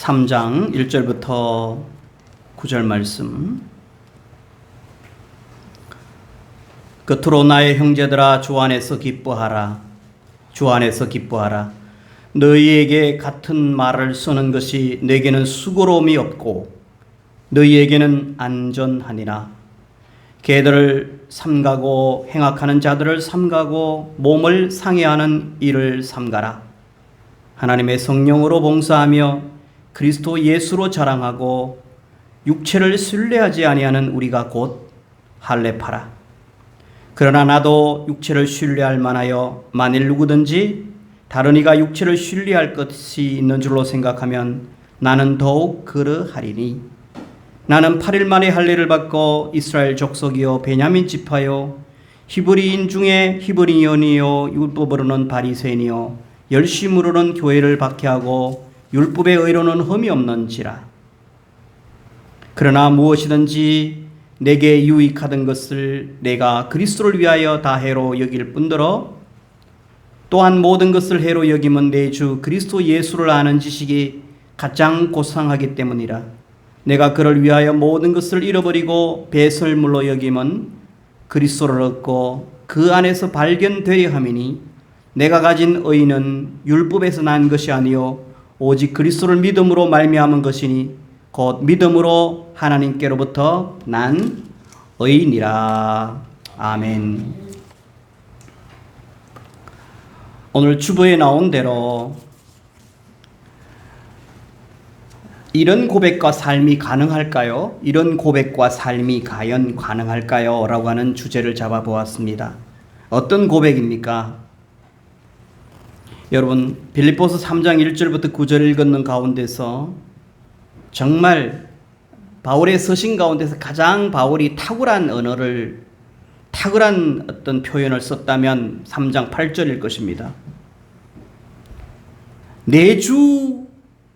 3장 1절부터 9절 말씀. 끝으로 나의 형제들아 주 안에서 기뻐하라. 주 안에서 기뻐하라. 너희에게 같은 말을 쓰는 것이 내게는 수고로움이 없고 너희에게는 안전하니라. 개들을 삼가고 행악하는 자들을 삼가고 몸을 상해하는 일을 삼가라. 하나님의 성령으로 봉사하며 그리스도 예수로 자랑하고 육체를 신뢰하지 아니하는 우리가 곧 할례파라. 그러나 나도 육체를 신뢰할 만하여 만일 누구든지 다른 이가 육체를 신뢰할 것이 있는 줄로 생각하면 나는 더욱 그러하리니 나는 8일 만에 할례를 받고 이스라엘 족속이요 베냐민 지파요 히브리인 중에 히브리인이요 율법으로는 바리새인이요 열심으로는 교회를 박해하고 율법의 의로는 흠이 없는지라. 그러나 무엇이든지 내게 유익하던 것을 내가 그리스도를 위하여 다 해로 여길 뿐더러 또한 모든 것을 해로 여기면 내 주 그리스도 예수를 아는 지식이 가장 고상하기 때문이라. 내가 그를 위하여 모든 것을 잃어버리고 배설물로 여기면 그리스도를 얻고 그 안에서 발견되려 함이니 내가 가진 의는 율법에서 난 것이 아니요 오직 그리스도를 믿음으로 말미암은 것이니 곧 믿음으로 하나님께로부터 난 의니라. 아멘. 오늘 주보에 나온 대로 이런 고백과 삶이 가능할까요? 이런 고백과 삶이 과연 가능할까요? 라고 하는 주제를 잡아보았습니다. 어떤 고백입니까? 여러분, 빌립보서 3장 1절부터 9절 읽는 가운데서 정말 바울의 서신 가운데서 가장 바울이 탁월한 언어를, 탁월한 어떤 표현을 썼다면 3장 8절일 것입니다. 내 주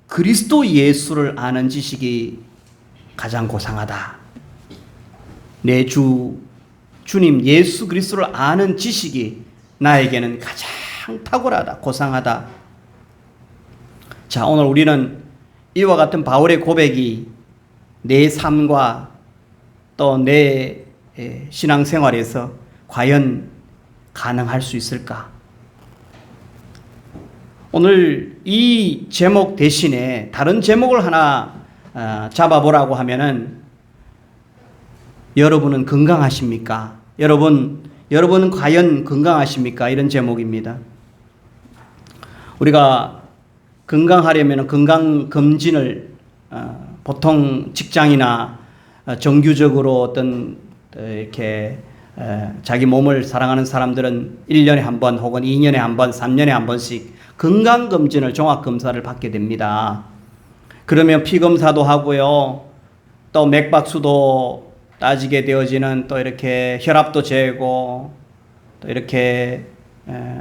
그리스도 예수를 아는 지식이 가장 고상하다. 내 주님 예수 그리스도를 아는 지식이 나에게는 가장 탁월하다, 고상하다. 자, 오늘 우리는 이와 같은 바울의 고백이 내 삶과 또 내 신앙생활에서 과연 가능할 수 있을까? 오늘 이 제목 대신에 다른 제목을 하나 잡아보라고 하면은 여러분은 건강하십니까? 여러분은 과연 건강하십니까? 이런 제목입니다. 우리가 건강하려면 건강검진을 보통 직장이나 정규적으로 어떤 이렇게 자기 몸을 사랑하는 사람들은 1년에 한 번 혹은 2년에 한 번, 3년에 한 번씩 건강검진을 종합검사를 받게 됩니다. 그러면 피검사도 하고요. 또 맥박수도 따지게 되어지는 또 이렇게 혈압도 재고 또 이렇게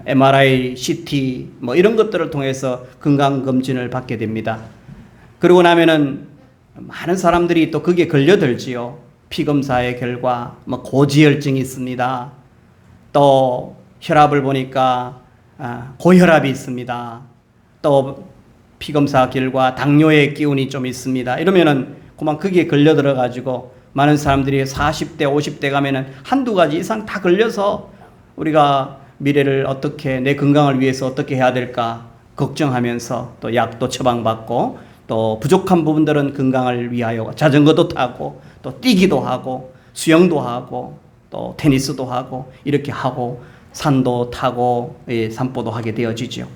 MRI, CT 뭐 이런 것들을 통해서 건강검진을 받게 됩니다. 그러고 나면은 많은 사람들이 또 그게 걸려들지요. 피검사의 결과 뭐 고지혈증이 있습니다. 또 혈압을 보니까 고혈압이 있습니다. 또 피검사 결과 당뇨의 기운이 좀 있습니다. 이러면은 그만 거기에 걸려들어 가지고 많은 사람들이 40대, 50대 가면은 한두 가지 이상 다 걸려서 우리가 미래를 어떻게, 내 건강을 위해서 어떻게 해야 될까 걱정하면서 또 약도 처방받고 또 부족한 부분들은 건강을 위하여 자전거도 타고 또 뛰기도 하고 수영도 하고 또 테니스도 하고 이렇게 하고 산도 타고 산보도 하게 되어지죠.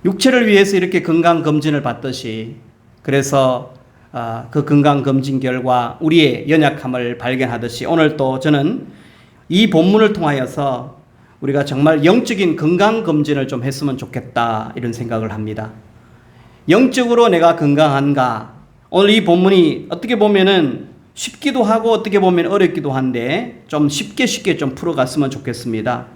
육체를 위해서 이렇게 건강검진을 받듯이 그래서 그 건강검진 결과 우리의 연약함을 발견하듯이 오늘 또 저는 이 본문을 통하여서 우리가 정말 영적인 건강검진을 좀 했으면 좋겠다 이런 생각을 합니다. 영적으로 내가 건강한가? 오늘 이 본문이 어떻게 보면은 쉽기도 하고 어떻게 보면 어렵기도 한데 좀 쉽게 좀 풀어갔으면 좋겠습니다.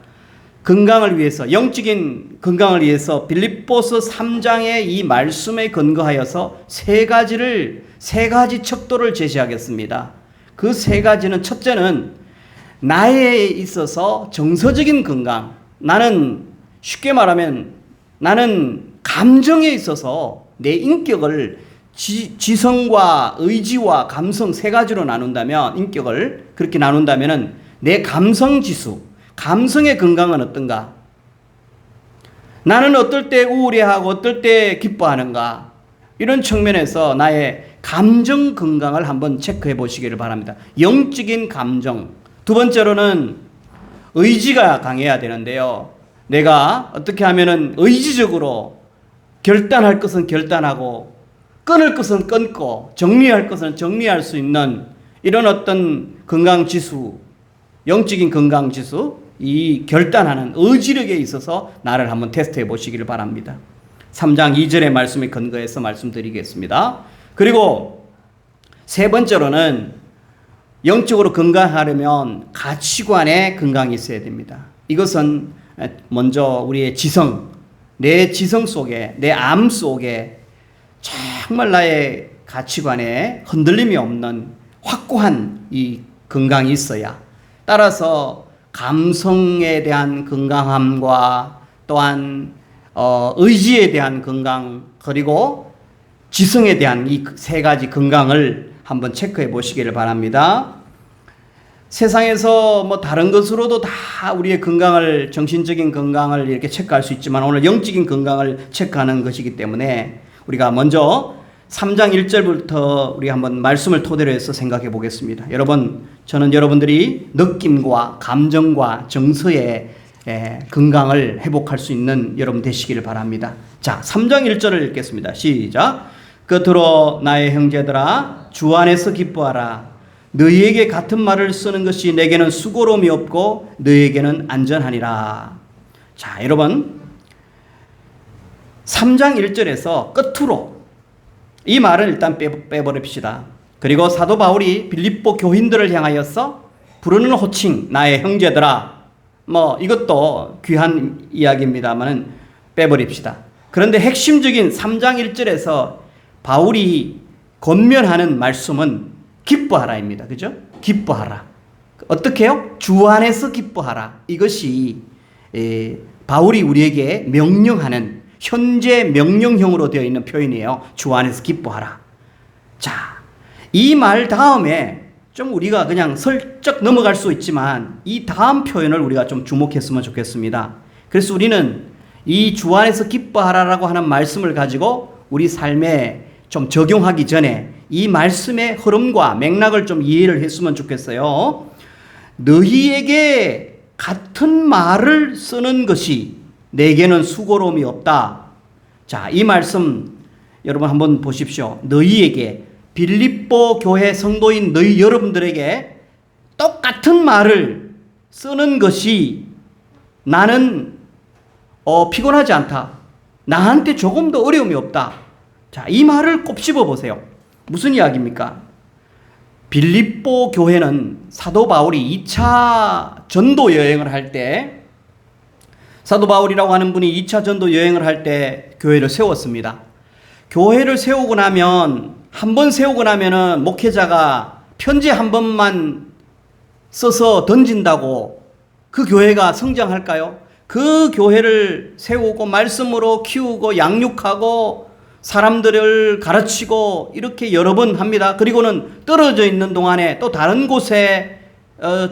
건강을 위해서, 영적인 건강을 위해서 빌립보서 3장의 이 말씀에 근거하여서 세 가지 척도를 제시하겠습니다. 그 세 가지는 첫째는 나에 있어서 정서적인 건강. 나는 쉽게 말하면 나는 감정에 있어서 내 인격을 지성과 의지와 감성 세 가지로 나눈다면, 인격을 그렇게 나눈다면은 내 감성 지수, 감성의 건강은 어떤가? 나는 어떨 때 우울해하고 어떨 때 기뻐하는가? 이런 측면에서 나의 감정 건강을 한번 체크해 보시기를 바랍니다. 영적인 감정. 두 번째로는 의지가 강해야 되는데요. 내가 어떻게 하면은 의지적으로 결단할 것은 결단하고 끊을 것은 끊고 정리할 것은 정리할 수 있는 이런 어떤 건강 지수, 영적인 건강 지수, 이 결단하는 의지력에 있어서 나를 한번 테스트해 보시기를 바랍니다. 3장 2절의 말씀에 근거해서 말씀드리겠습니다. 그리고 세 번째로는 영적으로 건강하려면 가치관의 건강이 있어야 됩니다. 이것은 먼저 우리의 지성, 내 지성 속에, 내 암 속에 정말 나의 가치관에 흔들림이 없는 확고한 이 건강이 있어야, 따라서 감성에 대한 건강함과 또한 의지에 대한 건강, 그리고 지성에 대한 이 세 가지 건강을 한번 체크해 보시기를 바랍니다. 세상에서 뭐 다른 것으로도 다 우리의 건강을, 정신적인 건강을 이렇게 체크할 수 있지만 오늘 영적인 건강을 체크하는 것이기 때문에 우리가 먼저 3장 1절부터 우리 한번 말씀을 토대로 해서 생각해 보겠습니다. 여러분, 저는 여러분들이 느낌과 감정과 정서의 건강을 회복할 수 있는 여러분 되시기를 바랍니다. 자, 3장 1절을 읽겠습니다. 시작. 끝으로 나의 형제들아, 주 안에서 기뻐하라. 너희에게 같은 말을 쓰는 것이 내게는 수고로움이 없고 너희에게는 안전하니라. 자, 여러분, 3장 1절에서 끝으로 이 말을 일단 빼버립시다. 그리고 사도 바울이 빌립보 교인들을 향하여서 부르는 호칭, 나의 형제들아, 뭐 이것도 귀한 이야기입니다만은 빼버립시다. 그런데 핵심적인 3장 1절에서 바울이 권면하는 말씀은 기뻐하라입니다. 그죠? 기뻐하라. 어떻게 해요? 주 안에서 기뻐하라. 이것이 바울이 우리에게 명령하는 현재 명령형으로 되어 있는 표현이에요. 주 안에서 기뻐하라. 자, 이 말 다음에 좀 우리가 그냥 슬쩍 넘어갈 수 있지만 이 다음 표현을 우리가 좀 주목했으면 좋겠습니다. 그래서 우리는 이 주 안에서 기뻐하라라고 하는 말씀을 가지고 우리 삶에 좀 적용하기 전에 이 말씀의 흐름과 맥락을 좀 이해를 했으면 좋겠어요. 너희에게 같은 말을 쓰는 것이 내게는 수고로움이 없다. 자, 이 말씀 여러분 한번 보십시오. 너희에게, 빌립보 교회 성도인 너희 여러분들에게 똑같은 말을 쓰는 것이 나는 피곤하지 않다. 나한테 조금 더 어려움이 없다. 자, 이 말을 꼭 씹어보세요. 무슨 이야기입니까? 빌립보 교회는 사도 바울이 2차 전도 여행을 할 때, 사도 바울이라고 하는 분이 2차 전도 여행을 할 때 교회를 세웠습니다. 교회를 세우고 나면, 한 번 세우고 나면은 목회자가 편지 한 번만 써서 던진다고 그 교회가 성장할까요? 그 교회를 세우고 말씀으로 키우고 양육하고 사람들을 가르치고 이렇게 여러 번 합니다. 그리고는 떨어져 있는 동안에 또 다른 곳에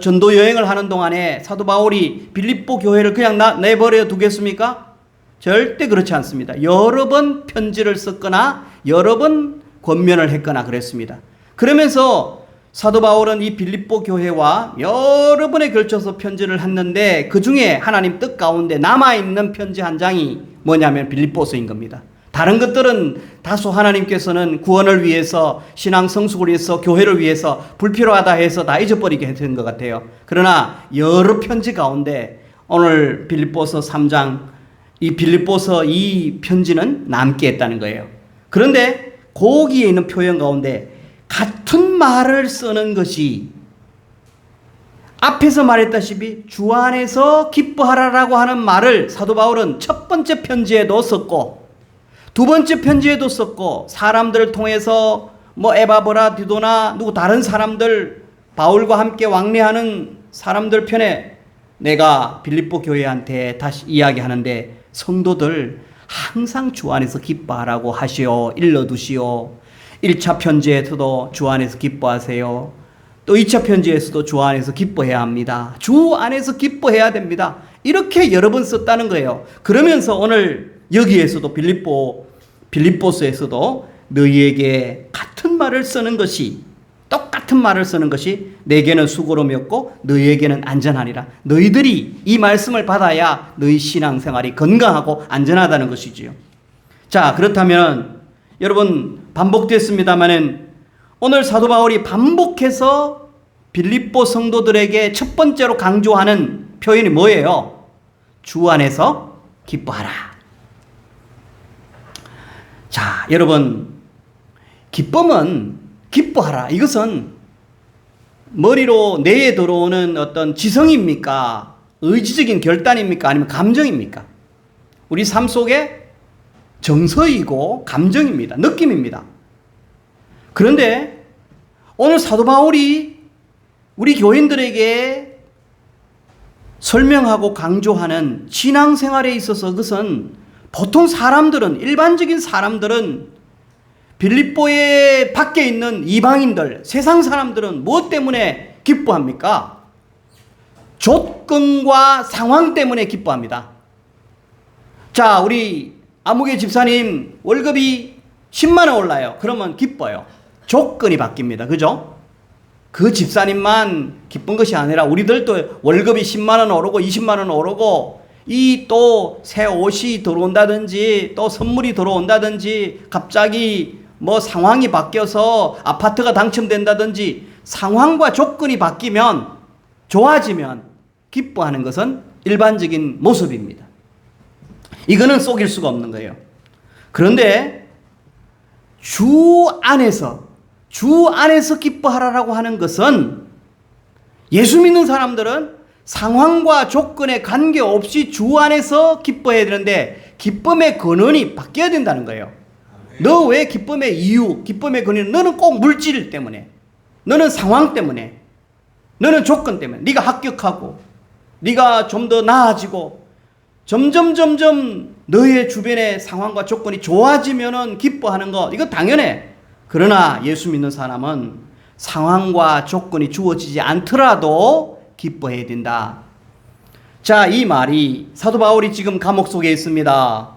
전도 여행을 하는 동안에 사도 바울이 빌립보 교회를 그냥 내버려 두겠습니까? 절대 그렇지 않습니다. 여러 번 편지를 썼거나 여러 번 권면을 했거나 그랬습니다. 그러면서 사도 바울은 이 빌립보 교회와 여러 번에 걸쳐서 편지를 했는데 그 중에 하나님 뜻 가운데 남아있는 편지 한 장이 뭐냐면 빌립보서인 겁니다. 다른 것들은 다소 하나님께서는 구원을 위해서, 신앙 성숙을 위해서, 교회를 위해서 불필요하다 해서 다 잊어버리게 된 것 같아요. 그러나 여러 편지 가운데 오늘 빌립보서 3장, 이 빌립보서 이 편지는 남게 했다는 거예요. 그런데 거기에 있는 표현 가운데 같은 말을 쓰는 것이, 앞에서 말했다시피 주 안에서 기뻐하라라고 하는 말을 사도 바울은 첫 번째 편지에도 썼고 두 번째 편지에도 썼고, 사람들을 통해서 뭐 에바브라, 디도나 누구 다른 사람들, 바울과 함께 왕래하는 사람들 편에 내가 빌립보 교회한테 다시 이야기하는데, 성도들 항상 주 안에서 기뻐하라고 하시오. 일러두시오. 1차 편지에서도 주 안에서 기뻐하세요. 또 2차 편지에서도 주 안에서 기뻐해야 합니다. 주 안에서 기뻐해야 됩니다. 이렇게 여러 번 썼다는 거예요. 그러면서 오늘 여기에서도 빌립보서에서도 너희에게 같은 말을 쓰는 것이, 똑같은 말을 쓰는 것이 내게는 수고로움이었고 너희에게는 안전하리라. 너희들이 이 말씀을 받아야 너희 신앙생활이 건강하고 안전하다는 것이지요. 자, 그렇다면 여러분, 반복됐습니다마는 오늘 사도 바울이 반복해서 빌립보 성도들에게 첫 번째로 강조하는 표현이 뭐예요? 주 안에서 기뻐하라. 자, 여러분, 기쁨은 기뻐하라. 이것은 머리로 뇌에 들어오는 어떤 지성입니까? 의지적인 결단입니까? 아니면 감정입니까? 우리 삶 속에 정서이고 감정입니다. 느낌입니다. 그런데 오늘 사도 바울이 우리 교인들에게 설명하고 강조하는 신앙생활에 있어서 그것은 보통 사람들은, 일반적인 사람들은, 빌립보에 밖에 있는 이방인들, 세상 사람들은 무엇 때문에 기뻐합니까? 조건과 상황 때문에 기뻐합니다. 자, 우리 아무개 집사님 월급이 10만 원 올라요. 그러면 기뻐요. 조건이 바뀝니다. 그죠? 그 집사님만 기쁜 것이 아니라 우리들도 월급이 10만 원 오르고 20만 원 오르고 이 또 새 옷이 들어온다든지 또 선물이 들어온다든지 갑자기 뭐 상황이 바뀌어서 아파트가 당첨된다든지 상황과 조건이 바뀌면, 좋아지면 기뻐하는 것은 일반적인 모습입니다. 이거는 속일 수가 없는 거예요. 그런데 주 안에서 기뻐하라라고 하는 것은, 예수 믿는 사람들은 상황과 조건에 관계없이 주 안에서 기뻐해야 되는데 기쁨의 근원이 바뀌어야 된다는 거예요. 너 왜 기쁨의 이유, 기쁨의 근원, 너는 꼭 물질 때문에, 너는 상황 때문에, 너는 조건 때문에, 네가 합격하고 네가 좀 더 나아지고 점점 너의 주변의 상황과 조건이 좋아지면은 기뻐하는 거, 이거 당연해. 그러나 예수 믿는 사람은 상황과 조건이 주어지지 않더라도 기뻐해야 된다. 자, 이 말이 사도 바울이 지금 감옥 속에 있습니다.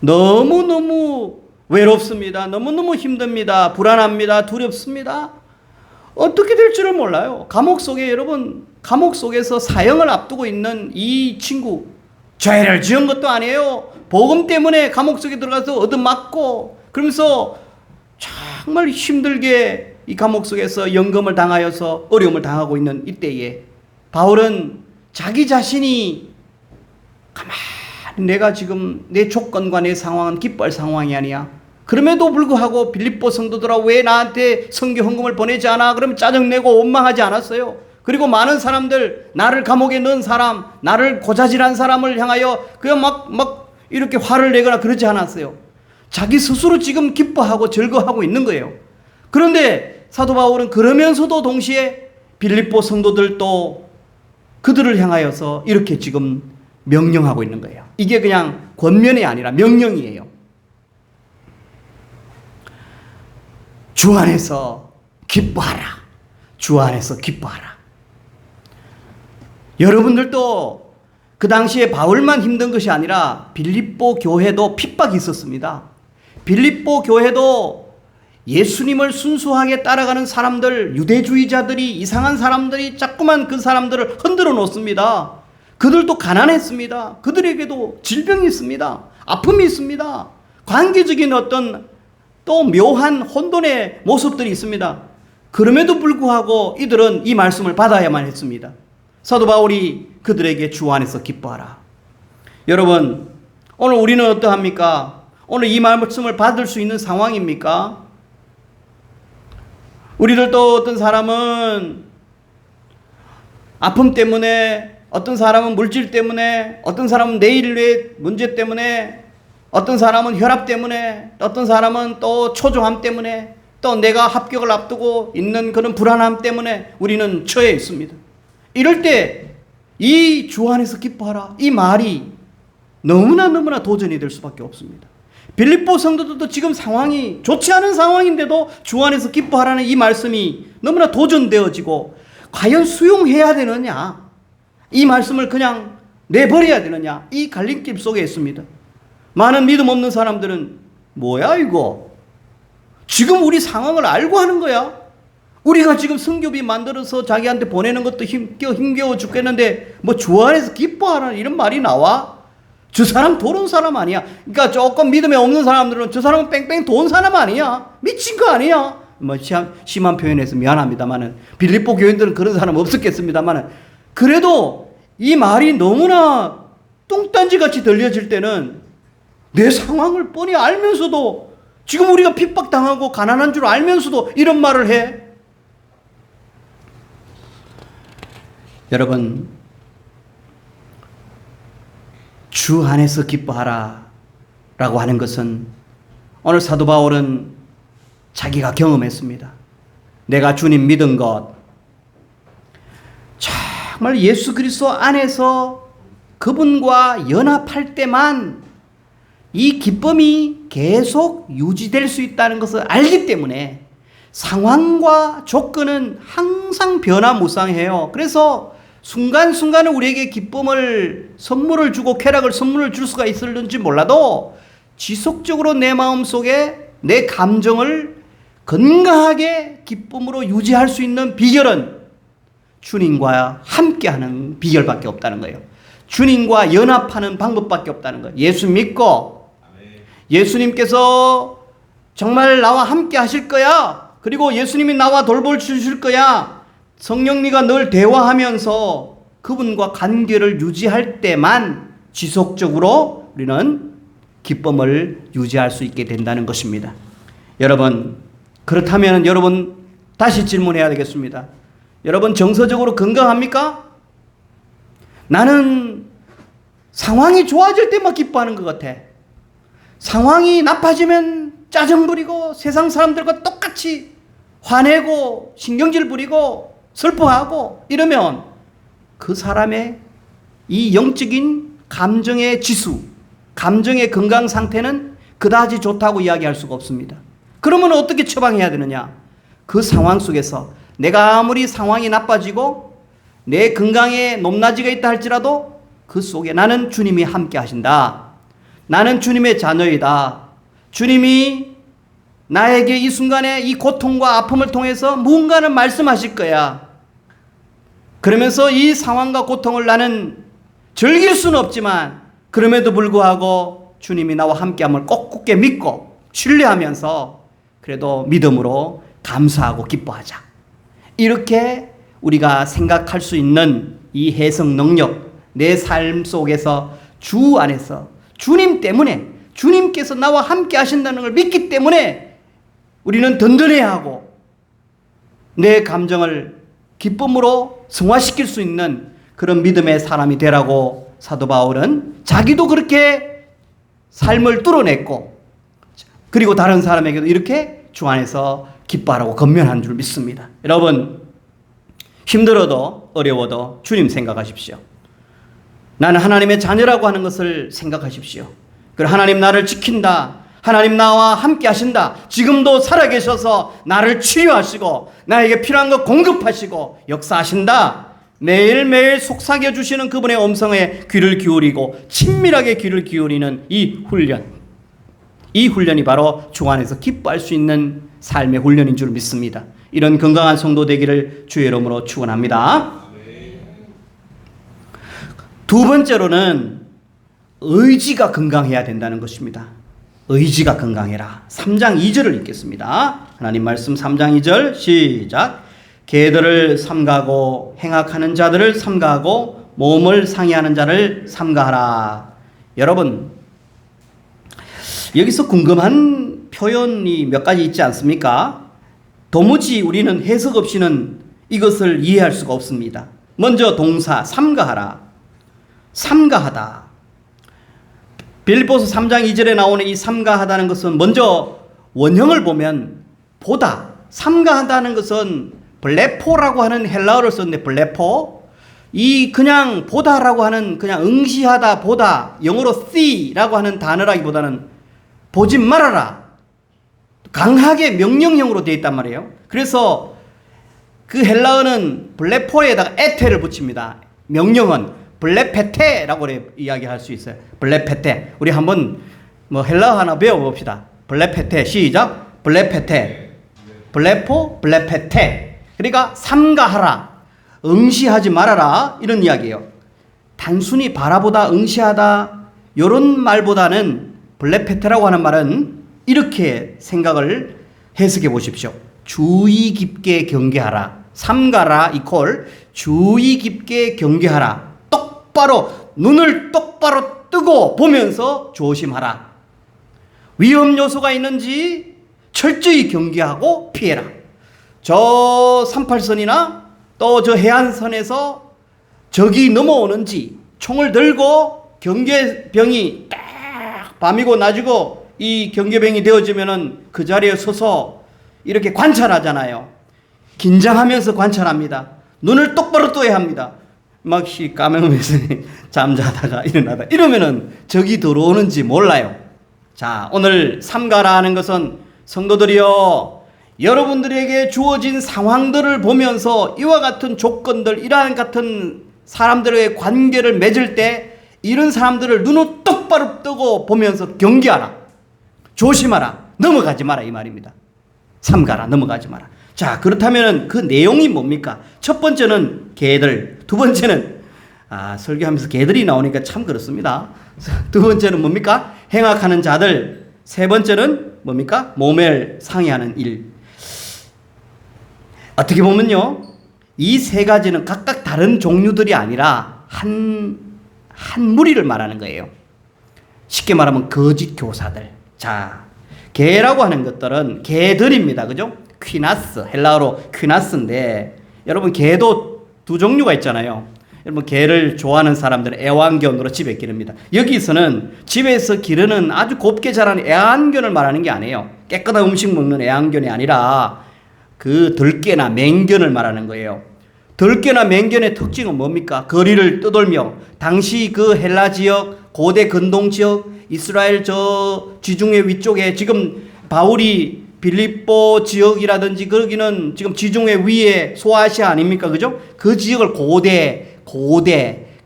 너무너무 외롭습니다. 너무너무 힘듭니다. 불안합니다. 두렵습니다. 어떻게 될 줄을 몰라요. 감옥 속에, 여러분, 감옥 속에서 사형을 앞두고 있는 이 친구, 죄를 지은 것도 아니에요. 복음 때문에 감옥 속에 들어가서 얻어맞고, 그러면서 정말 힘들게 이 감옥 속에서 연금을 당하여서 어려움을 당하고 있는 이때에 바울은 자기 자신이 가만히, 내가 지금 내 조건과 내 상황은 기뻐할 상황이 아니야. 그럼에도 불구하고 빌립보 성도들아, 왜 나한테 선교 헌금을 보내지 않아? 그러면 짜증내고 원망하지 않았어요. 그리고 많은 사람들, 나를 감옥에 넣은 사람, 나를 고자질한 사람을 향하여 그냥 막 이렇게 화를 내거나 그러지 않았어요. 자기 스스로 지금 기뻐하고 즐거워하고 있는 거예요. 그런데 사도 바울은 그러면서도 동시에 빌립보 성도들도 그들을 향하여서 이렇게 지금 명령하고 있는 거예요. 이게 그냥 권면이 아니라 명령이에요. 주 안에서 기뻐하라. 주 안에서 기뻐하라. 여러분들도 그 당시에 바울만 힘든 것이 아니라 빌립보 교회도 핍박이 있었습니다. 빌립보 교회도 예수님을 순수하게 따라가는 사람들, 유대주의자들이, 이상한 사람들이 자꾸만 그 사람들을 흔들어 놓습니다. 그들도 가난했습니다. 그들에게도 질병이 있습니다. 아픔이 있습니다. 관계적인 어떤 또 묘한 혼돈의 모습들이 있습니다. 그럼에도 불구하고 이들은 이 말씀을 받아야만 했습니다. 사도 바울이 그들에게 주 안에서 기뻐하라. 여러분, 오늘 우리는 어떠합니까? 오늘 이 말씀을 받을 수 있는 상황입니까? 우리들도 어떤 사람은 아픔 때문에, 어떤 사람은 물질 때문에, 어떤 사람은 내일의 문제 때문에, 어떤 사람은 혈압 때문에, 어떤 사람은 또 초조함 때문에, 또 내가 합격을 앞두고 있는 그런 불안함 때문에 우리는 처해 있습니다. 이럴 때 이 주 안에서 기뻐하라, 이 말이 너무나 도전이 될 수밖에 없습니다. 빌립보 성도들도 지금 상황이 좋지 않은 상황인데도 주 안에서 기뻐하라는 이 말씀이 너무나 도전되어지고 과연 수용해야 되느냐, 이 말씀을 그냥 내버려야 되느냐, 이 갈림길 속에 있습니다. 많은 믿음 없는 사람들은 뭐야 이거, 지금 우리 상황을 알고 하는 거야? 우리가 지금 성교비 만들어서 자기한테 보내는 것도 힘겨워 죽겠는데 뭐 주 안에서 기뻐하라는 이런 말이 나와? 저 사람 도른 사람 아니야? 그러니까 조금 믿음에 없는 사람들은 저 사람은 뺑뺑 돈 사람 아니야? 미친 거 아니야? 뭐 심한 표현에서 미안합니다만은, 빌립보 교인들은 그런 사람 없었겠습니다만은, 그래도 이 말이 너무나 뚱딴지 같이 들려질 때는 내 상황을 뻔히 알면서도, 지금 우리가 핍박당하고 가난한 줄 알면서도 이런 말을 해. 여러분, 주 안에서 기뻐하라 라고 하는 것은 오늘 사도 바울은 자기가 경험했습니다. 내가 주님 믿은 것, 정말 예수 그리스도 안에서 그분과 연합할 때만 이 기쁨이 계속 유지될 수 있다는 것을 알기 때문에 상황과 조건은 항상 변화무쌍해요. 그래서 순간순간은 우리에게 기쁨을 선물을 주고 쾌락을 선물을 줄 수가 있을는지 몰라도 지속적으로 내 마음속에 내 감정을 건강하게 기쁨으로 유지할 수 있는 비결은 주님과 함께하는 비결밖에 없다는 거예요. 주님과 연합하는 방법밖에 없다는 거예요. 예수 믿고 예수님께서 정말 나와 함께 하실 거야, 그리고 예수님이 나와 돌보주실 거야, 성령님과 늘 대화하면서 그분과 관계를 유지할 때만 지속적으로 우리는 기쁨을 유지할 수 있게 된다는 것입니다. 여러분, 그렇다면 여러분 다시 질문해야 되겠습니다. 여러분 정서적으로 건강합니까? 나는 상황이 좋아질 때만 기뻐하는 것 같아. 상황이 나빠지면 짜증 부리고 세상 사람들과 똑같이 화내고 신경질 부리고 슬퍼하고 이러면 그 사람의 이 영적인 감정의 지수, 감정의 건강 상태는 그다지 좋다고 이야기할 수가 없습니다. 그러면 어떻게 처방해야 되느냐? 그 상황 속에서 내가 아무리 상황이 나빠지고 내 건강에 높낮이가 있다 할지라도 그 속에 나는 주님이 함께 하신다. 나는 주님의 자녀이다. 주님이 나에게 이 순간에 이 고통과 아픔을 통해서 무언가를 말씀하실 거야. 그러면서 이 상황과 고통을 나는 즐길 수는 없지만 그럼에도 불구하고 주님이 나와 함께함을 꼭 굳게 믿고 신뢰하면서 그래도 믿음으로 감사하고 기뻐하자. 이렇게 우리가 생각할 수 있는 이 해석 능력, 내 삶 속에서 주 안에서 주님 때문에, 주님께서 나와 함께 하신다는 걸 믿기 때문에 우리는 든든해야 하고 내 감정을 기쁨으로 승화시킬 수 있는 그런 믿음의 사람이 되라고 사도 바울은 자기도 그렇게 삶을 뚫어냈고, 그리고 다른 사람에게도 이렇게 주 안에서 기뻐하라고 권면한 줄 믿습니다. 여러분, 힘들어도 어려워도 주님 생각하십시오. 나는 하나님의 자녀라고 하는 것을 생각하십시오. 그리고 하나님 나를 지킨다, 하나님 나와 함께 하신다, 지금도 살아계셔서 나를 치유하시고 나에게 필요한 것 공급하시고 역사하신다, 매일매일 속삭여 주시는 그분의 음성에 귀를 기울이고 친밀하게 귀를 기울이는 이 훈련이 바로 주 안에서 기뻐할 수 있는 삶의 훈련인 줄 믿습니다. 이런 건강한 성도 되기를 주의 이름으로 축원합니다. 두 번째로는 의지가 건강해야 된다는 것입니다. 의지가 건강해라. 3장 2절을 읽겠습니다. 하나님 말씀 3장 2절 시작. 개들을 삼가하고 행악하는 자들을 삼가하고 몸을 상해하는 자를 삼가하라. 여러분, 여기서 궁금한 표현이 몇 가지 있지 않습니까? 도무지 우리는 해석 없이는 이것을 이해할 수가 없습니다. 먼저 동사 삼가하라. 삼가하다. 빌립보서 3장 2절에 나오는 이 삼가하다는 것은 먼저 원형을 보면 보다, 삼가하다는 것은 블레포라고 하는 헬라어를 썼는데, 블레포, 이 그냥 보다라고 하는 그냥 응시하다 보다 영어로 see라고 하는 단어라기보다는 보지 말아라. 강하게 명령형으로 되어 있단 말이에요. 그래서 그 헬라어는 블레포에다가 에테를 붙입니다. 명령은 블레페테라고 이야기할 수 있어요. 블레페테. 우리 한번 뭐 헬라어 하나 배워봅시다. 블레페테. 시작. 블레페테. 블레포 블레페테. 그러니까 삼가하라. 응시하지 말아라. 이런 이야기예요. 단순히 바라보다 응시하다 이런 말보다는 블레페테라고 하는 말은 이렇게 생각을 해석해 보십시오. 주의 깊게 경계하라. 삼가라 이퀄 주의 깊게 경계하라. 똑바로 눈을 똑바로 뜨고 보면서 조심하라. 위험 요소가 있는지 철저히 경계하고 피해라. 저 38선이나 또 저 해안선에서 적이 넘어오는지 총을 들고 경계병이 딱 밤이고 낮이고 이 경계병이 되어지면은 그 자리에 서서 이렇게 관찰하잖아요. 긴장하면서 관찰합니다. 눈을 똑바로 떠야 합니다. 막 까매면서 잠자다가 일어나다 이러면은 적이 들어오는지 몰라요. 자, 오늘 삼가라는 것은 성도들이여 여러분들에게 주어진 상황들을 보면서 이와 같은 조건들, 이러한 같은 사람들의 관계를 맺을 때 이런 사람들을 눈을 똑바로 뜨고 보면서 경계하라. 조심하라. 넘어가지 마라 이 말입니다. 삼가라. 넘어가지 마라. 자, 그렇다면 그 내용이 뭡니까? 첫 번째는 개들, 두 번째는 설교하면서 개들이 나오니까 참 그렇습니다. 두 번째는 뭡니까? 행악하는 자들. 세 번째는 뭡니까? 모멸 상해하는 일. 어떻게 보면요, 이 세 가지는 각각 다른 종류들이 아니라 한 무리를 말하는 거예요. 쉽게 말하면 거짓 교사들. 자, 개라고 하는 것들은 개들입니다. 그죠? 퀴나스, 헬라어로 퀴나스인데, 여러분 개도 두 종류가 있잖아요. 여러분 개를 좋아하는 사람들은 애완견으로 집에 기릅니다. 여기서는 집에서 기르는 아주 곱게 자라는 애완견을 말하는 게 아니에요. 깨끗한 음식 먹는 애완견이 아니라 그 들깨나 맹견을 말하는 거예요. 들깨나 맹견의 특징은 뭡니까? 거리를 떠돌며 당시 그 헬라 지역, 고대 근동 지역, 이스라엘 저 지중해 위쪽에 지금 바울이 빌립보 지역이라든지 거기는 지금 지중해 위에 소아시아 아닙니까? 그죠? 그 지역을 고대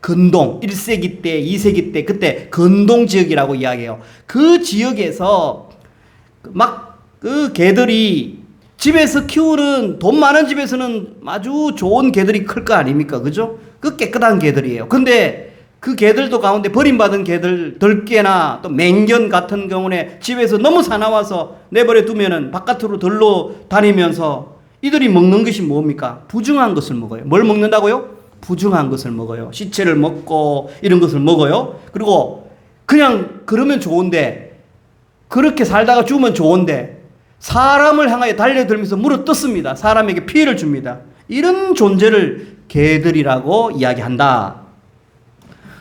근동 1세기 때 2세기 때 그때 근동 지역이라고 이야기해요. 그 지역에서 막 그 개들이 집에서 키우는 돈 많은 집에서는 아주 좋은 개들이 클 거 아닙니까? 그죠? 그 깨끗한 개들이에요. 근데 그 개들도 가운데 버림받은 개들, 들깨나 또 맹견 같은 경우에 집에서 너무 사나워서 내버려 두면은 바깥으로 들러 다니면서 이들이 먹는 것이 뭡니까? 부정한 것을 먹어요. 뭘 먹는다고요? 부정한 것을 먹어요. 시체를 먹고 이런 것을 먹어요. 그리고 그냥 그러면 좋은데, 그렇게 살다가 죽으면 좋은데 사람을 향하여 달려들면서 물어뜯습니다. 사람에게 피해를 줍니다. 이런 존재를 개들이라고 이야기한다.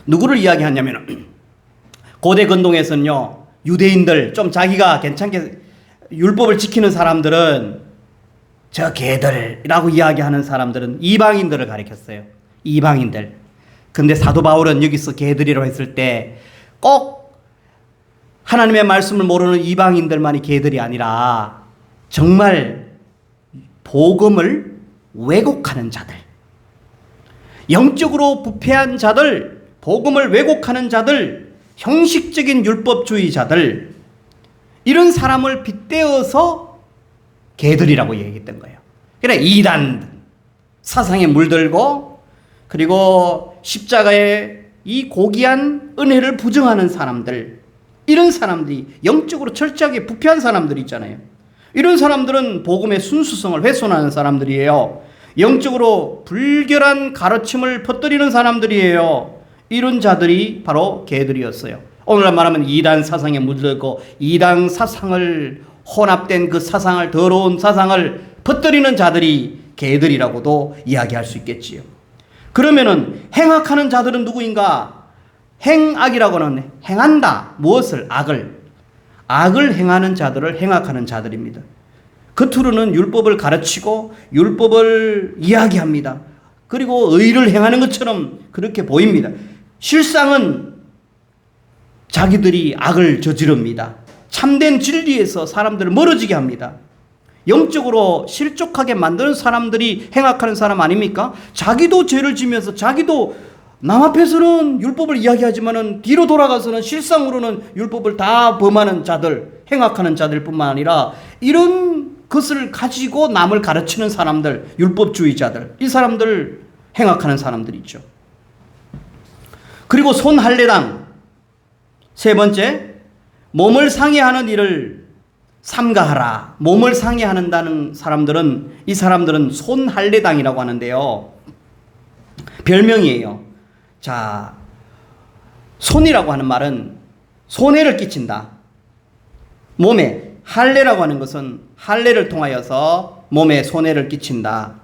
누구를 이야기하냐면 고대 근동에서는요, 유대인들 좀 자기가 괜찮게 율법을 지키는 사람들은 저 개들이라고 이야기하는 사람들은 이방인들을 가리켰어요. 이방인들. 근데 사도 바울은 여기서 개들이라고 했을 때 꼭 하나님의 말씀을 모르는 이방인들만이 개들이 아니라 정말 복음을 왜곡하는 자들, 영적으로 부패한 자들, 복음을 왜곡하는 자들, 형식적인 율법주의자들, 이런 사람을 빗대어서 개들이라고 얘기했던 거예요. 그래, 이단 사상에 물들고 그리고 십자가의 이 고귀한 은혜를 부정하는 사람들, 이런 사람들이 영적으로 철저하게 부패한 사람들이 있잖아요. 이런 사람들은 복음의 순수성을 훼손하는 사람들이에요. 영적으로 불결한 가르침을 퍼뜨리는 사람들이에요. 이런 자들이 바로 개들이었어요. 오늘날 말하면 이단 사상에 물들고 이단 사상을 혼합된 그 사상을, 더러운 사상을 퍼뜨리는 자들이 개들이라고도 이야기할 수 있겠지요. 그러면은 행악하는 자들은 누구인가? 행악이라고는 행한다. 무엇을? 악을. 악을 행하는 자들을 행악하는 자들입니다. 겉으로는 율법을 가르치고 율법을 이야기합니다. 그리고 의를 행하는 것처럼 그렇게 보입니다. 실상은 자기들이 악을 저지릅니다. 참된 진리에서 사람들을 멀어지게 합니다. 영적으로 실족하게 만드는 사람들이 행악하는 사람 아닙니까? 자기도 죄를 지면서 자기도 남 앞에서는 율법을 이야기하지만은 뒤로 돌아가서는 실상으로는 율법을 다 범하는 자들, 행악하는 자들뿐만 아니라 이런 것을 가지고 남을 가르치는 사람들, 율법주의자들, 이 사람들 행악하는 사람들이죠. 그리고 손할례당, 세 번째, 몸을 상해하는 일을 삼가하라. 몸을 상해하는다는 사람들은, 이 사람들은 손할례당이라고 하는데요. 별명이에요. 자, 손이라고 하는 말은 손해를 끼친다. 몸에, 할례라고 하는 것은 할례를 통하여서 몸에 손해를 끼친다.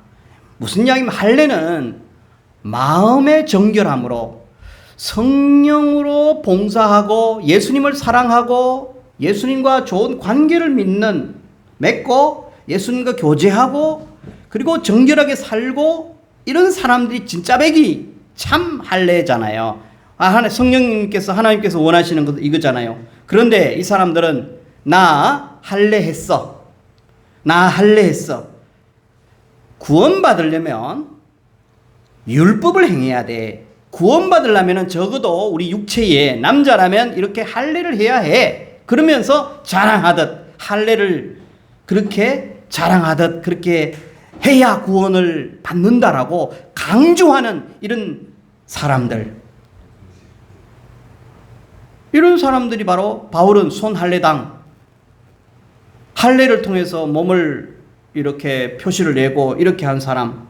무슨 이야기면 할례는 마음의 정결함으로 성령으로 봉사하고 예수님을 사랑하고 예수님과 좋은 관계를 맺고 예수님과 교제하고 그리고 정결하게 살고 이런 사람들이 진짜 백이 참 할례잖아요. 성령님께서 하나님께서 원하시는 것 이거잖아요. 그런데 이 사람들은 나 할례했어. 구원받으려면 율법을 행해야 돼. 구원받으려면 적어도 우리 육체에 남자라면 이렇게 할례를 해야 해. 그러면서 자랑하듯 할례를 그렇게 자랑하듯 그렇게 해야 구원을 받는다라고 강조하는 이런 사람들. 이런 사람들이 바로 바울은 손할례당, 할례를 통해서 몸을 이렇게 표시를 내고 이렇게 한 사람,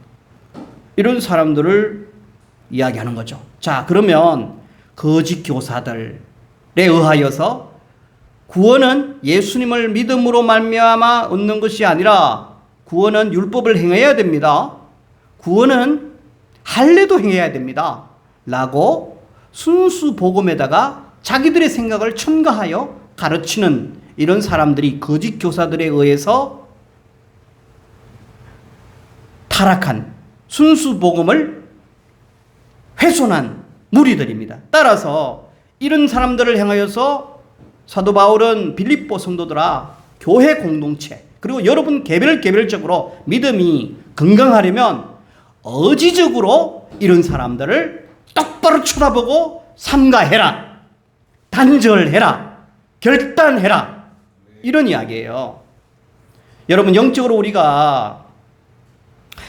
이런 사람들을 이야기하는 거죠. 자, 그러면 거짓 교사들에 의하여서 구원은 예수님을 믿음으로 말미암아 얻는 것이 아니라 구원은 율법을 행해야 됩니다. 구원은 할례도 행해야 됩니다. 라고 순수 복음에다가 자기들의 생각을 첨가하여 가르치는 이런 사람들이 거짓 교사들에 의해서 타락한 순수 복음을 훼손한 무리들입니다. 따라서 이런 사람들을 향하여서 사도 바울은 빌립보 성도들아, 교회 공동체 그리고 여러분 개별적으로 믿음이 건강하려면 의지적으로 이런 사람들을 똑바로 쳐다보고 삼가해라, 단절해라, 결단해라, 이런 이야기예요. 여러분, 영적으로 우리가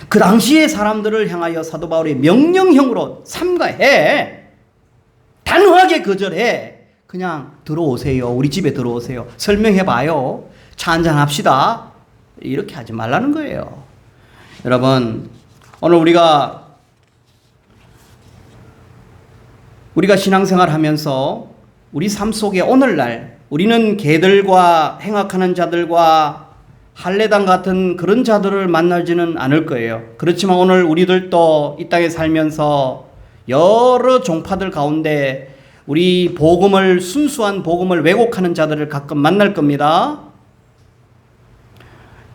그 당시의 사람들을 향하여 사도 바울의 명령형으로 삼가해, 단호하게 거절해. 그냥 들어오세요, 우리 집에 들어오세요, 설명해봐요, 차 한잔 합시다, 이렇게 하지 말라는 거예요. 여러분, 오늘 우리가 신앙생활 하면서 우리 삶 속에 오늘날 우리는 개들과 행악하는 자들과 할례당 같은 그런 자들을 만나지는 않을 거예요. 그렇지만 오늘 우리들도 이 땅에 살면서 여러 종파들 가운데 우리 순수한 복음을 왜곡하는 자들을 가끔 만날 겁니다.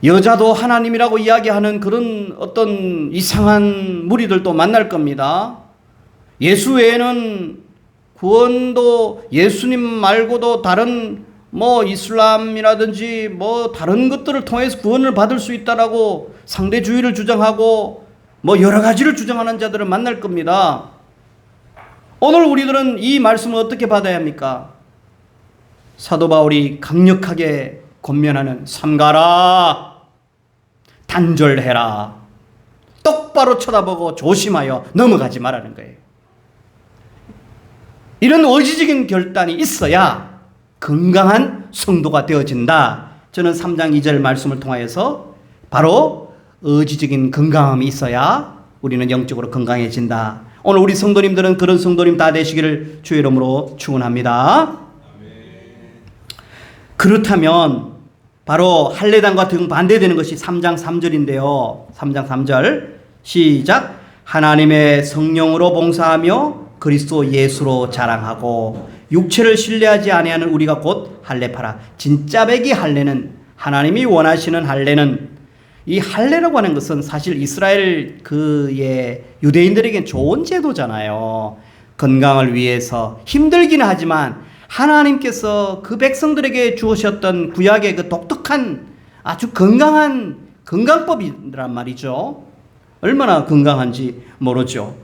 여자도 하나님이라고 이야기하는 그런 어떤 이상한 무리들도 만날 겁니다. 예수 외에는 구원도 예수님 말고도 다른 이슬람이라든지 다른 것들을 통해서 구원을 받을 수 있다라고 상대주의를 주장하고 여러 가지를 주장하는 자들을 만날 겁니다. 오늘 우리들은 이 말씀을 어떻게 받아야 합니까? 사도 바울이 강력하게 권면하는 삼가라, 단절해라, 똑바로 쳐다보고 조심하여 넘어가지 말라는 거예요. 이런 의지적인 결단이 있어야 건강한 성도가 되어진다. 저는 3장 2절 말씀을 통하여서 바로 의지적인 건강함이 있어야 우리는 영적으로 건강해진다. 오늘 우리 성도님들은 그런 성도님 다 되시기를 주의 이름으로 축원합니다. 그렇다면 바로 할례당과 정반대되는 것이 3장 3절인데요. 3장 3절 시작. 하나님의 성령으로 봉사하며 그리스도 예수로 자랑하고 육체를 신뢰하지 아니하는 우리가 곧 할례파라. 진짜 백이 할례는, 하나님이 원하시는 할례는 이 할례라고 하는 것은 사실 이스라엘 그의 유대인들에겐 좋은 제도잖아요. 건강을 위해서 힘들기는 하지만 하나님께서 그 백성들에게 주셨던 구약의 그 독특한 아주 건강한 건강법이란 말이죠. 얼마나 건강한지 모르죠.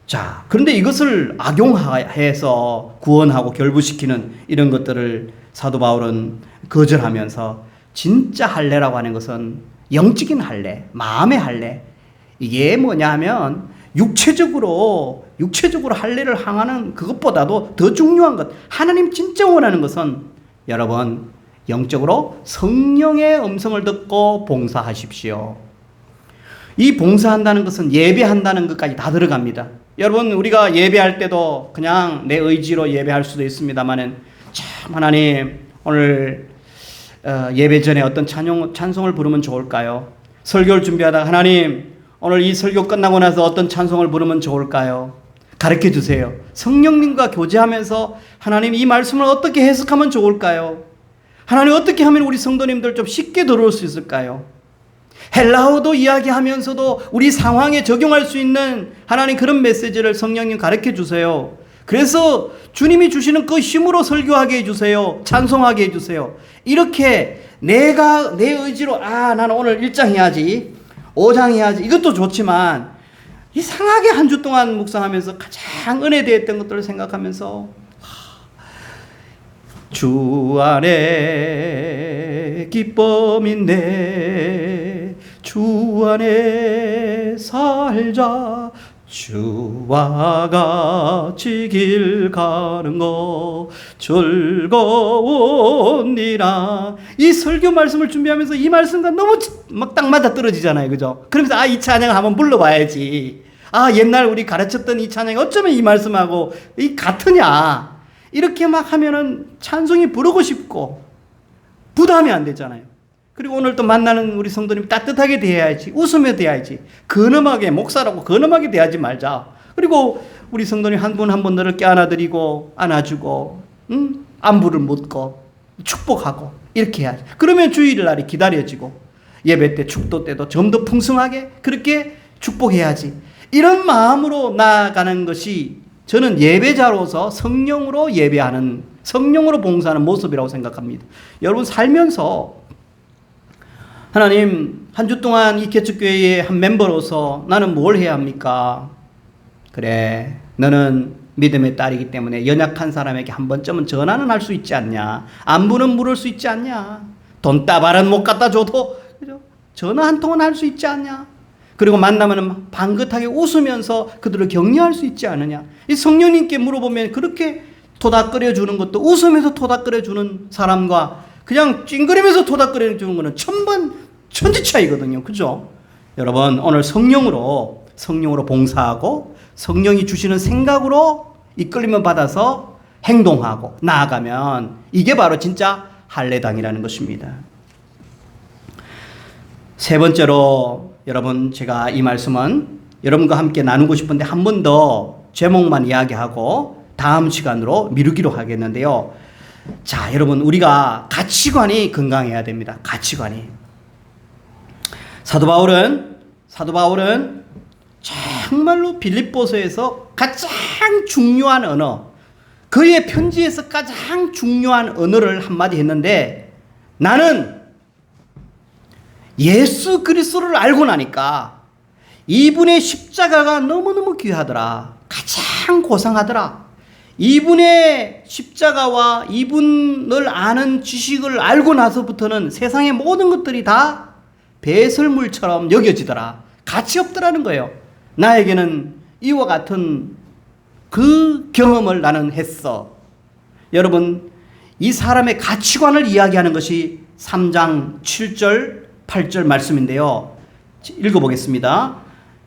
자, 그런데 이것을 악용해서 구원하고 결부시키는 이런 것들을 사도 바울은 거절하면서 진짜 할례라고 하는 것은 영적인 할례, 마음의 할례. 이게 뭐냐면 육체적으로 할례를 항하는 그것보다도 더 중요한 것, 하나님 진짜 원하는 것은 여러분 영적으로 성령의 음성을 듣고 봉사하십시오. 이 봉사한다는 것은 예배한다는 것까지 다 들어갑니다. 여러분, 우리가 예배할 때도 그냥 내 의지로 예배할 수도 있습니다만은 참 하나님 오늘 예배 전에 어떤 찬송을 부르면 좋을까요? 설교를 준비하다가 하나님 오늘 이 설교 끝나고 나서 어떤 찬송을 부르면 좋을까요? 가르쳐 주세요. 성령님과 교제하면서 하나님 이 말씀을 어떻게 해석하면 좋을까요? 하나님 어떻게 하면 우리 성도님들 좀 쉽게 들어올 수 있을까요? 헬라어도 이야기하면서도 우리 상황에 적용할 수 있는 하나님 그런 메시지를 성령님 가르쳐 주세요. 그래서 주님이 주시는 그 힘으로 설교하게 해주세요. 찬송하게 해주세요. 이렇게 내가 내 의지로 나는 오늘 1장 해야지 5장 해야지 이것도 좋지만 이상하게 한 주 동안 묵상하면서 가장 은혜되었던 것들을 생각하면서 주 안에 기쁨인데 주 안에 살자 주와 같이 길 가는 거 즐거우니라. 이 설교 말씀을 준비하면서 이 말씀과 너무 막 딱 맞아 떨어지잖아요. 그죠? 그러면서 이 찬양을 한번 불러봐야지. 옛날 우리 가르쳤던 이 찬양이 어쩌면 이 말씀하고 이 같으냐. 이렇게 막 하면은 찬송이 부르고 싶고 부담이 안 되잖아요. 그리고 오늘 또 만나는 우리 성도님 따뜻하게 대해야지. 웃으며 대해야지. 근엄하게 목사라고 근엄하게 대하지 말자. 그리고 우리 성도님 한 분 한 분 너를 껴안아드리고 안아주고 안부를 묻고 축복하고 이렇게 해야지. 그러면 주일날이 기다려지고 예배 때 축도 때도 좀 더 풍성하게 그렇게 축복해야지. 이런 마음으로 나아가는 것이 저는 예배자로서 성령으로 예배하는 성령으로 봉사하는 모습이라고 생각합니다. 여러분 살면서 하나님 한 주 동안 이 개척교회의 한 멤버로서 나는 뭘 해야 합니까? 그래 너는 믿음의 딸이기 때문에 연약한 사람에게 한 번쯤은 전화는 할 수 있지 않냐? 안부는 물을 수 있지 않냐? 돈다발은 못 갖다 줘도 그죠? 전화 한 통은 할 수 있지 않냐? 그리고 만나면 방긋하게 웃으면서 그들을 격려할 수 있지 않느냐? 이 성령님께 물어보면 그렇게 토닥거려주는 것도 웃으면서 토닥거려주는 사람과 그냥 찡그리면서 토닥거려주는 것은 천지 차이거든요. 그죠? 여러분 오늘 성령으로 봉사하고 성령이 주시는 생각으로 이끌림을 받아서 행동하고 나아가면 이게 바로 진짜 할례당이라는 것입니다. 세 번째로 여러분 제가 이 말씀은 여러분과 함께 나누고 싶은데 한 번 더 제목만 이야기하고 다음 시간으로 미루기로 하겠는데요. 자, 여러분 우리가 가치관이 건강해야 됩니다. 가치관이. 사도 바울은 정말로 빌립보서에서 가장 중요한 언어, 그의 편지에서 가장 중요한 언어를 한마디 했는데 나는 예수 그리스도를 알고 나니까 이분의 십자가가 너무너무 귀하더라. 가장 고상하더라. 이분의 십자가와 이분을 아는 지식을 알고 나서부터는 세상의 모든 것들이 다 배설물처럼 여겨지더라. 가치 없더라는 거예요. 나에게는 이와 같은 그 경험을 나는 했어. 여러분, 이 사람의 가치관을 이야기하는 것이 3장 7절 8절 말씀인데요. 읽어보겠습니다.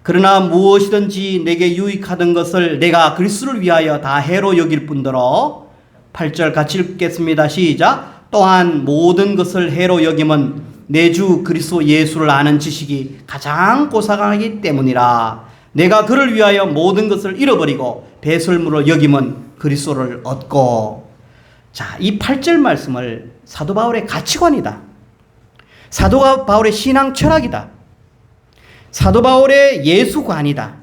그러나 무엇이든지 내게 유익하던 것을 내가 그리스도를 위하여 다 해로 여길 뿐더러 8절 같이 읽겠습니다. 시작. 또한 모든 것을 해로 여김은 내 주 그리스도 예수를 아는 지식이 가장 고상하기 때문이라. 내가 그를 위하여 모든 것을 잃어버리고 배설물을 여김은 그리스도를 얻고. 자, 이 8절 말씀을 사도 바울의 가치관이다. 사도 바울의 신앙 철학이다. 사도 바울의 예수관이다.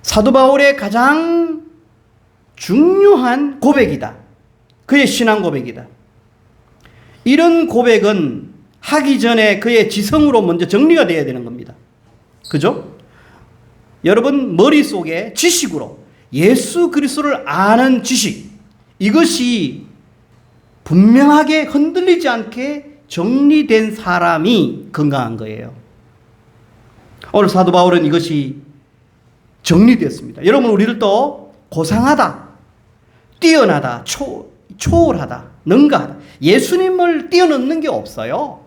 사도 바울의 가장 중요한 고백이다. 그의 신앙 고백이다. 이런 고백은 하기 전에 그의 지성으로 먼저 정리가 되어야 되는 겁니다. 그죠? 여러분 머릿속에 지식으로 예수 그리스도를 아는 지식, 이것이 분명하게 흔들리지 않게 정리된 사람이 건강한 거예요. 오늘 사도 바울은 이것이 정리되었습니다. 여러분 우리들도 고상하다, 뛰어나다, 초월하다, 능가하다, 예수님을 뛰어넘는 게 없어요.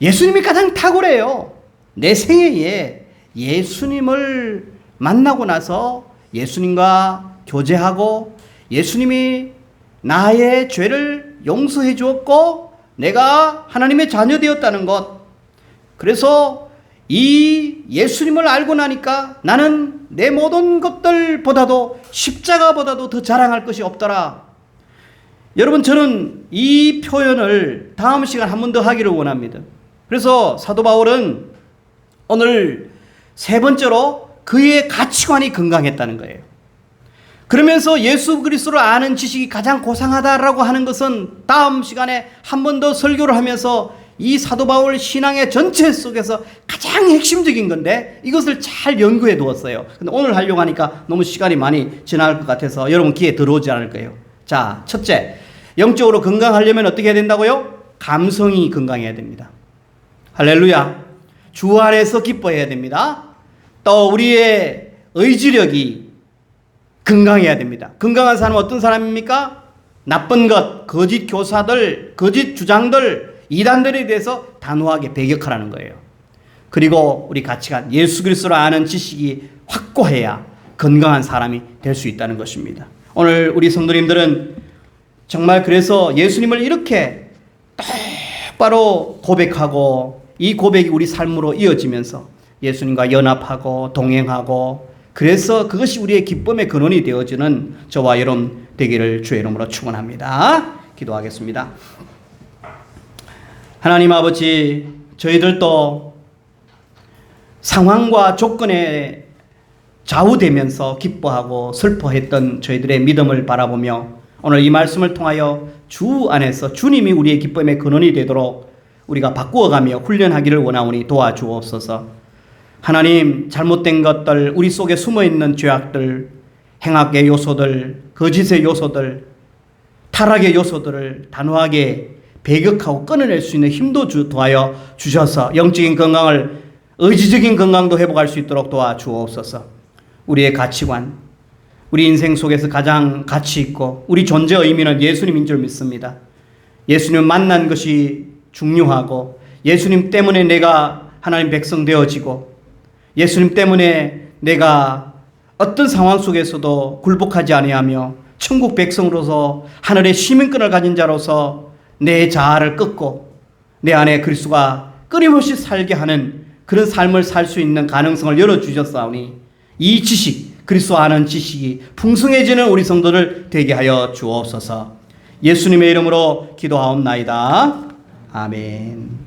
예수님이 가장 탁월해요. 내 생애에 예수님을 만나고 나서 예수님과 교제하고 예수님이 나의 죄를 용서해 주었고 내가 하나님의 자녀 되었다는 것, 그래서 이 예수님을 알고 나니까 나는 내 모든 것들보다도 십자가보다도 더 자랑할 것이 없더라. 여러분 저는 이 표현을 다음 시간 한 번 더 하기를 원합니다. 그래서 사도 바울은 오늘 세 번째로 그의 가치관이 건강했다는 거예요. 그러면서 예수 그리스도를 아는 지식이 가장 고상하다라고 하는 것은 다음 시간에 한 번 더 설교를 하면서 이 사도 바울 신앙의 전체 속에서 가장 핵심적인 건데 이것을 잘 연구해 두었어요. 근데 오늘 하려고 하니까 너무 시간이 많이 지나갈 것 같아서 여러분 귀에 들어오지 않을 거예요. 자, 첫째, 영적으로 건강하려면 어떻게 해야 된다고요? 감성이 건강해야 됩니다. 할렐루야. 주 안에서 기뻐해야 됩니다. 또 우리의 의지력이 건강해야 됩니다. 건강한 사람은 어떤 사람입니까? 나쁜 것, 거짓 교사들, 거짓 주장들, 이단들에 대해서 단호하게 배격하라는 거예요. 그리고 우리 가치관, 예수 그리스도를 아는 지식이 확고해야 건강한 사람이 될 수 있다는 것입니다. 오늘 우리 성도님들은 정말 그래서 예수님을 이렇게 똑바로 고백하고 이 고백이 우리 삶으로 이어지면서 예수님과 연합하고 동행하고, 그래서 그것이 우리의 기쁨의 근원이 되어지는 저와 여러분 되기를 주의 이름으로 축원합니다. 기도하겠습니다. 하나님 아버지, 저희들도 상황과 조건에 좌우되면서 기뻐하고 슬퍼했던 저희들의 믿음을 바라보며 오늘 이 말씀을 통하여 주 안에서 주님이 우리의 기쁨의 근원이 되도록 우리가 바꾸어가며 훈련하기를 원하오니 도와주옵소서. 하나님, 잘못된 것들, 우리 속에 숨어있는 죄악들, 행악의 요소들, 거짓의 요소들, 타락의 요소들을 단호하게 배격하고 끊어낼 수 있는 힘도 도와여 주셔서 영적인 건강을, 의지적인 건강도 회복할 수 있도록 도와주옵소서. 우리의 가치관, 우리 인생 속에서 가장 가치 있고 우리 존재의 의미는 예수님인 줄 믿습니다. 예수님 만난 것이 중요하고 예수님 때문에 내가 하나님 백성 되어지고 예수님 때문에 내가 어떤 상황 속에서도 굴복하지 아니하며 천국 백성으로서 하늘의 시민권을 가진 자로서 내 자아를 꺾고 내 안에 그리스도가 끊임없이 살게 하는 그런 삶을 살 수 있는 가능성을 열어주셨사오니 이 지식, 그리스도 아는 지식이 풍성해지는 우리 성도들 되게 하여 주옵소서. 예수님의 이름으로 기도하옵나이다. 아멘.